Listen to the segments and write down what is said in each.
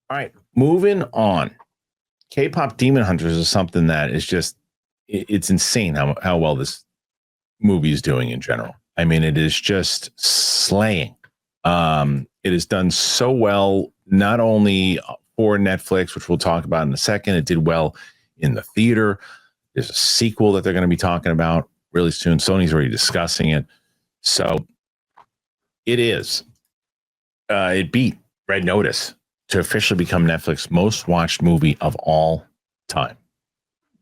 All right, moving on. KPop Demon Hunters is something that is just, it's insane how well this movie is doing in general. I mean, it is just slaying. It is done so well, not only for Netflix, which we'll talk about in a second. It did well in the theater. There's a sequel that they're going to be talking about really soon. Sony's already discussing it. So it is. It beat Red Notice to officially become Netflix's most watched movie of all time.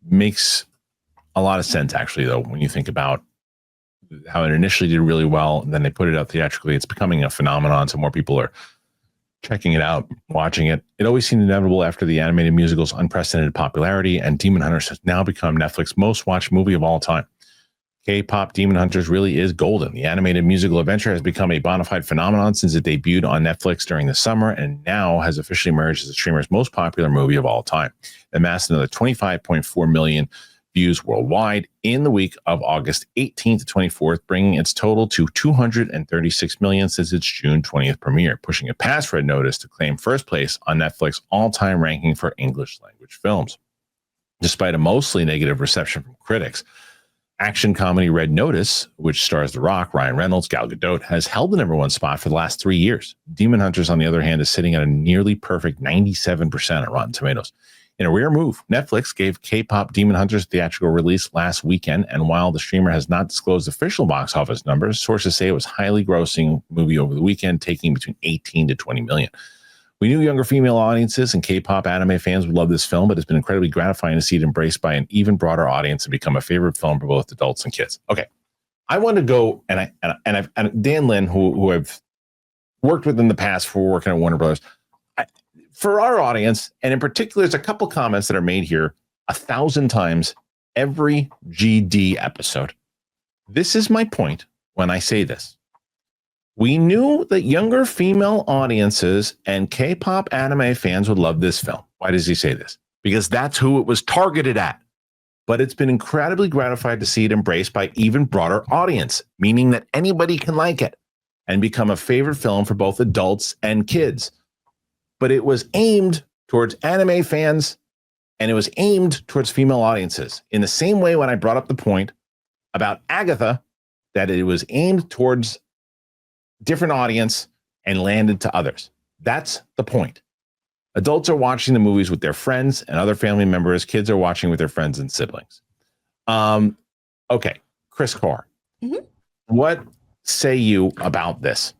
Makes a lot of sense, actually, though, when you think about how it initially did really well, and then they put it out theatrically. It's becoming a phenomenon, so more people are checking it out, watching it. It always seemed inevitable after the animated musical's unprecedented popularity, and Demon Hunters has now become Netflix's most watched movie of all time. K-pop Demon Hunters really is golden. The animated musical adventure has become a bona fide phenomenon since it debuted on Netflix during the summer and now has officially emerged as the streamer's most popular movie of all time. It amassed another 25.4 million views worldwide in the week of August 18th to 24th, bringing its total to 236 million since its June 20th premiere, pushing it past Red Notice to claim first place on Netflix's all-time ranking for English language films. Despite a mostly negative reception from critics, action comedy Red Notice, which stars The Rock, Ryan Reynolds, Gal Gadot, has held the number one spot for the last 3 years. Demon Hunters, on the other hand, is sitting at a nearly perfect 97% on Rotten Tomatoes. In a rare move, Netflix gave K-pop Demon Hunters theatrical release last weekend, and while the streamer has not disclosed official box office numbers, sources say it was a highly grossing movie over the weekend, taking between 18 to 20 million. We knew younger female audiences and K-pop anime fans would love this film, but it's been incredibly gratifying to see it embraced by an even broader audience and become a favorite film for both adults and kids. Okay, I want to go and Dan Lin, who I've worked with in the past for working at Warner Brothers, for our audience, and in particular, there's a couple comments that are made here 1,000 times every GD episode. This is my point when I say this. We knew that younger female audiences and K-pop anime fans would love this film. Why does he say this? Because that's who it was targeted at. But it's been incredibly gratified to see it embraced by even broader audience, meaning that anybody can like it and become a favorite film for both adults and kids. But it was aimed towards anime fans and it was aimed towards female audiences. In the same way, when I brought up the point about Agatha, that it was aimed towards different audience and landed to others. That's the point. Adults are watching the movies with their friends and other family members. Kids are watching with their friends and siblings. Okay, Kris Carr, what say you about this?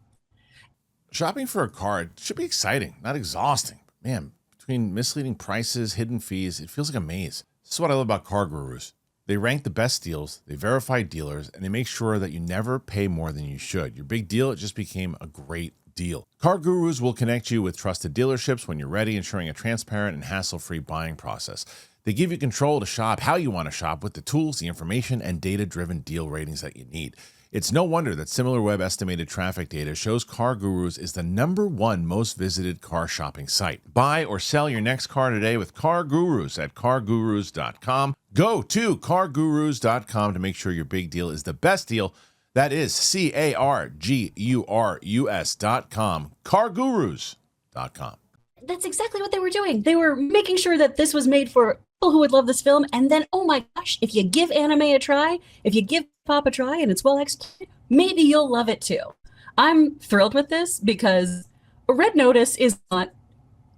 Shopping for a car, it should be exciting, not exhausting. Man, between misleading prices, hidden fees, it feels like a maze. This is what I love about CarGurus. They rank the best deals, they verify dealers, and they make sure that you never pay more than you should. Your big deal, it just became a great deal. CarGurus will connect you with trusted dealerships when you're ready, ensuring a transparent and hassle-free buying process. They give you control to shop how you want to shop with the tools, the information, and data-driven deal ratings that you need. It's no wonder that SimilarWeb estimated traffic data shows CarGurus is the #1 most visited car shopping site. Buy or sell your next car today with CarGurus at CarGurus.com. Go to CarGurus.com to make sure your big deal is the best deal. That is CarGurus.com. CarGurus.com. That's exactly what they were doing. They were making sure that this was made for people who would love this film. And then, oh my gosh, if you give anime a try, if you give pop a try and it's well executed, maybe you'll love it too. I'm thrilled with this because Red Notice is not,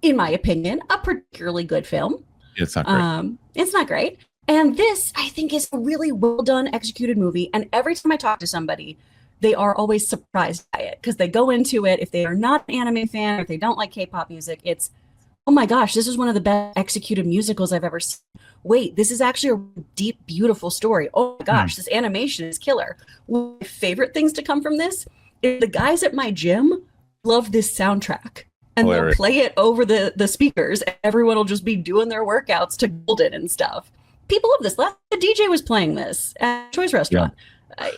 in my opinion, a particularly good film. It's not great. It's not great. And this, I think, is a really well done, executed movie. And every time I talk to somebody, they are always surprised by it because they go into it. If they are not an anime fan or if they don't like K-pop music, it's, oh my gosh, this is one of the best executed musicals I've ever seen. Wait, this is actually a deep, beautiful story. Oh my gosh, this animation is killer. One of my favorite things to come from this is the guys at my gym love this soundtrack. And they'll play it over the speakers. And everyone will just be doing their workouts to Golden and stuff. People love this. The DJ was playing this at Choice Restaurant. Yeah.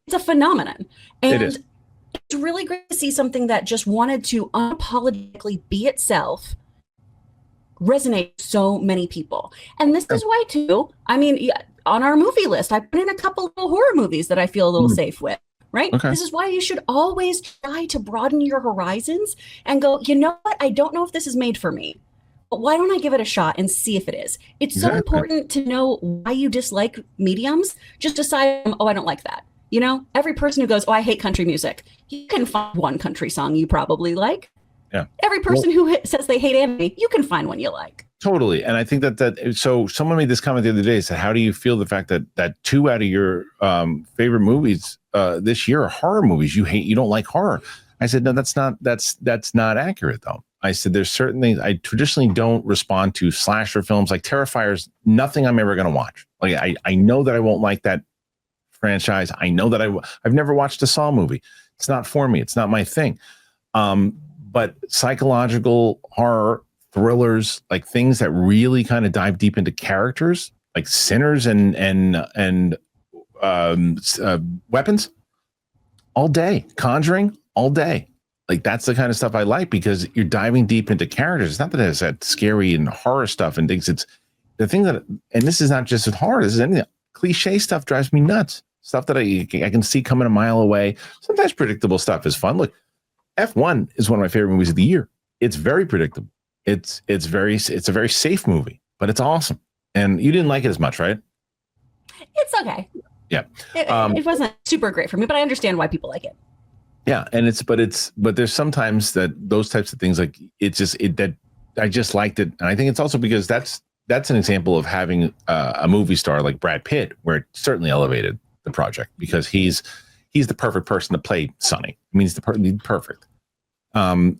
It's a phenomenon. And it's really great to see something that just wanted to unapologetically be itself resonate with so many people. And this is why, too, I mean, on our movie list, I put in a couple of horror movies that I feel a little safe with. right? Okay. This is why you should always try to broaden your horizons and go, you know what? I don't know if this is made for me, but why don't I give it a shot and see if it is? It's so important to know why you dislike mediums. Just decide, oh, I don't like that. You know, every person who goes, oh, I hate country music, you can find one country song you probably like. Yeah. Every person who says they hate anime, you can find one you like. Totally. And I think so someone made this comment the other day, said, how do you feel the fact that 2 out of your favorite movies this year are horror movies? You don't like horror. I said, no, that's not accurate though. I said, there's certain things I traditionally don't respond to. Slasher films like Terrifier's nothing I'm ever going to watch. Like I know that I won't like that franchise. I know that I've never watched a Saw movie. It's not for me. It's not my thing. But psychological horror, thrillers, like things that really kind of dive deep into characters, like Sinners and Weapons, all day. Conjuring, all day. Like that's the kind of stuff I like, because you're diving deep into characters. It's not that it's that scary and horror stuff and things. It's the thing that, and this is not just with horror. This is anything. Cliche stuff drives me nuts. Stuff that I can see coming a mile away. Sometimes predictable stuff is fun. Look, F1 is one of my favorite movies of the year. It's very predictable. It's a very safe movie, but it's awesome. And you didn't like it as much, right? It's okay. Yeah. It wasn't super great for me, but I understand why people like it. Yeah, and but there's sometimes that those types of things, like that I just liked it, and I think it's also because that's an example of having a movie star like Brad Pitt, where it certainly elevated the project, because he's the perfect person to play Sonny. I mean, he's perfect.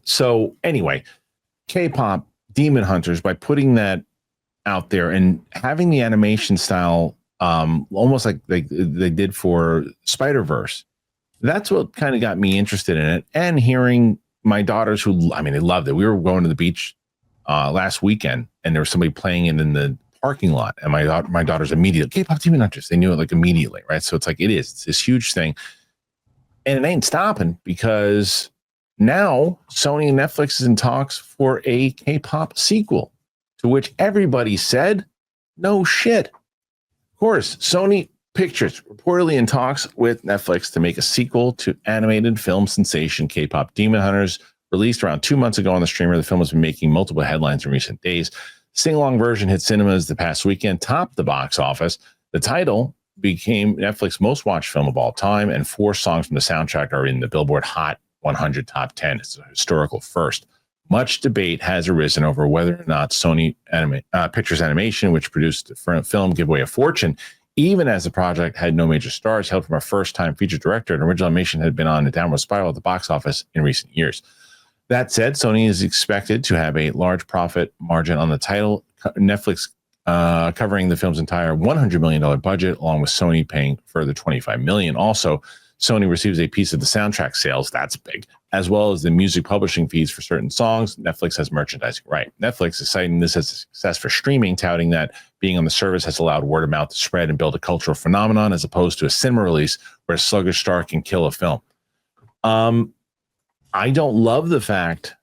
So anyway, K-pop Demon Hunters, by putting that out there and having the animation style almost like they did for Spider-Verse, that's what kind of got me interested in it. And hearing my daughters, they loved it. We were going to the beach last weekend, and there was somebody playing it in the parking lot, and my daughters immediately, K-pop Demon Hunters, they knew it like immediately, right? So it's this huge thing, and it ain't stopping, because now Sony and Netflix is in talks for a K-pop sequel, to which everybody said, no shit. Of course, Sony Pictures reportedly in talks with Netflix to make a sequel to animated film sensation K-pop Demon Hunters. Released around 2 months ago on the streamer, the film has been making multiple headlines in recent days. Sing-along version hit cinemas the past weekend, topped the box office. The title became Netflix's most watched film of all time, and 4 songs from the soundtrack are in the Billboard Hot 100 Top 10. It's a historical first. Much debate has arisen over whether or not Sony Pictures Animation, which produced the film, give away a fortune, even as the project had no major stars, hailed from a first-time feature director, and original animation had been on a downward spiral at the box office in recent years. That said, Sony is expected to have a large profit margin on the title, Netflix covering the film's entire $100 million budget, along with Sony paying further $25 million. Also, Sony receives a piece of the soundtrack sales, that's big, as well as the music publishing fees for certain songs. Netflix has merchandising right. Netflix is citing this as a success for streaming, touting that being on the service has allowed word of mouth to spread and build a cultural phenomenon, as opposed to a cinema release where a sluggish start can kill a film. I don't love the fact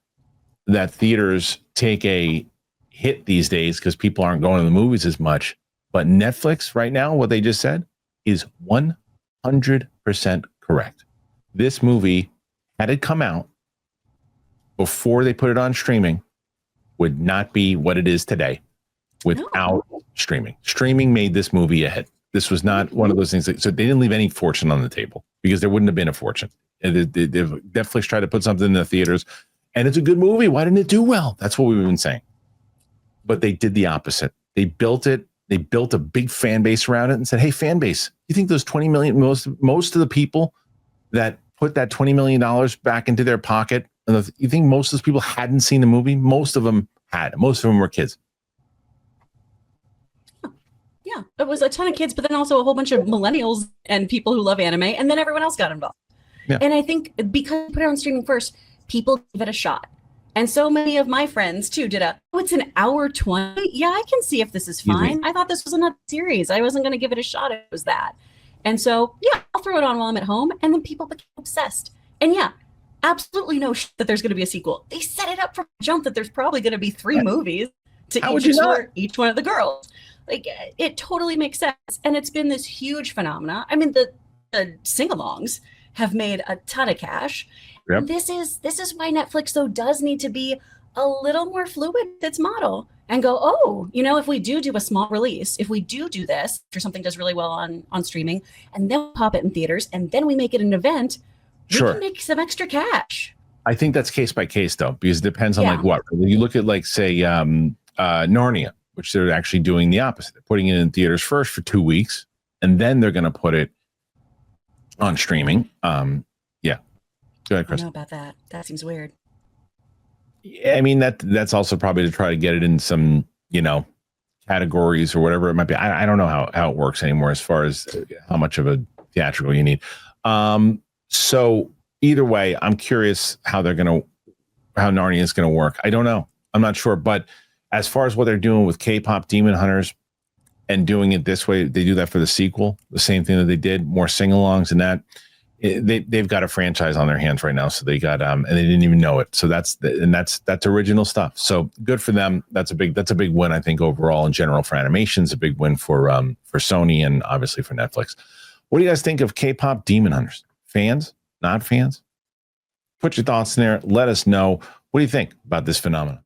that theaters take a hit these days because people aren't going to the movies as much. But Netflix right now, what they just said is 100% correct. This movie, had it come out before they put it on streaming, would not be what it is today without streaming. Streaming made this movie a hit. This was not one of those things. So they didn't leave any fortune on the table, because there wouldn't have been a fortune. Netflix tried to put something in the theaters, and it's a good movie. Why didn't it do well? That's what we've been saying. But they did the opposite. They built it. They built a big fan base around it and said, hey, fan base, you think those 20 million, most of the people that put that $20 million back into their pocket, and you think most of those people hadn't seen the movie? Most of them had. Most of them were kids. Yeah, it was a ton of kids, but then also a whole bunch of millennials and people who love anime, and then everyone else got involved. Yeah. And I think because we put it on streaming first, people give it a shot. And so many of my friends too did it's an hour 20. Yeah, I can see if this is fine. I thought this was another series. I wasn't going to give it a shot. It was that. And so, yeah, I'll throw it on while I'm at home. And then people became obsessed. And yeah, absolutely no that there's going to be a sequel. They set it up from the jump that there's probably going to be 3 movies to each one of the girls. Like, it totally makes sense. And it's been this huge phenomenon. I mean, the sing-alongs have made a ton of cash. Yep. This is why Netflix though does need to be a little more fluid with its model and go, oh, you know, if we do a small release, if we do this, or something does really well on streaming, and then pop it in theaters, and then we make it an event, we Sure. can make some extra cash. I think that's case by case though, because it depends on like what you look at, like say Narnia, which they're actually doing the opposite. They're putting it in theaters first for 2 weeks, and then they're going to put it on streaming. Yeah, go ahead, I Kris. don't know about that. That seems weird. Yeah, I mean that's also probably to try to get it in some, you know, categories or whatever it might be. I don't know how it works anymore as far as how much of a theatrical you need. So either way, I'm curious how Narnia is gonna work. I don't know. I'm not sure. But as far as what they're doing with K-pop Demon Hunters and doing it this way, they do that for the sequel, the same thing that they did, more sing-alongs and that. They've got a franchise on their hands right now, so they got and they didn't even know it. So that's original stuff. So good for them. That's a big win, I think, overall in general for animations. A big win for Sony and obviously for Netflix. What do you guys think of K-pop Demon Hunters? Fans? Not fans? Put your thoughts in there. Let us know. What do you think about this phenomenon?